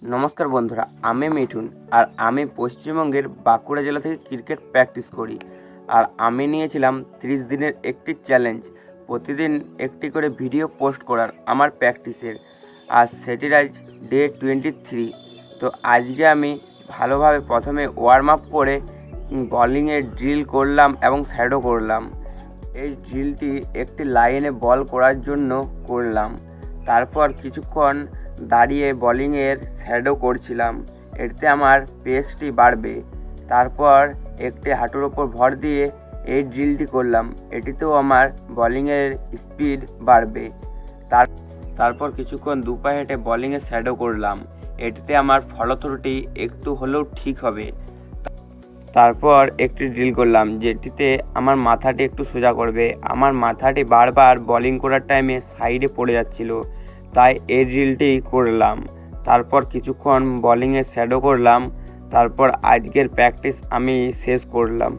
নমস্কার বন্ধুরা, আমি মিঠুন। আর আমি পশ্চিমবঙ্গের বাঁকুড়া জেলা থেকে ক্রিকেট প্র্যাকটিস করি। আর আমি নিয়েছিলাম 30 দিনের একটি চ্যালেঞ্জ, প্রতিদিন একটি করে ভিডিও পোস্ট করার আমার প্র্যাকটিসের। আর সেটির আজ ডে 23। তো আজকে আমি ভালোভাবে প্রথমে ওয়ার্ম আপ করে বলিংয়ের ড্রিল করলাম এবং শ্যাডো করলাম। এই ড্রিলটি একটি লাইনে বল করার জন্য করলাম। তারপর কিছুক্ষণ দাঁড়িয়ে বলিংয়ের শ্যাডো করছিলাম, এতে আমার পেসটি বাড়বে। তারপর একটি হাঁটুর ওপর ভর দিয়ে এই ড্রিলটি করলাম, এটিতেও আমার বলিংয়ের স্পিড বাড়বে। তারপর কিছুক্ষণ দুপা হেঁটে বলিংয়ের শ্যাডো করলাম, এটিতে আমার ফলথ্রুটি একটু হলেও ঠিক হবে। তারপর একটি ড্রিল করলাম, যেটিতে আমার মাথাটি একটু সোজা করবে। আমার মাথাটি বারবার বলিং করার টাইমে সাইডে পড়ে যাচ্ছিল, তাই এই ড্রিলটি করলাম। তারপর কিছুক্ষণ বলিংয়ে শ্যাডো করলাম। তারপর আজকের প্র্যাকটিস আমি শেষ করলাম।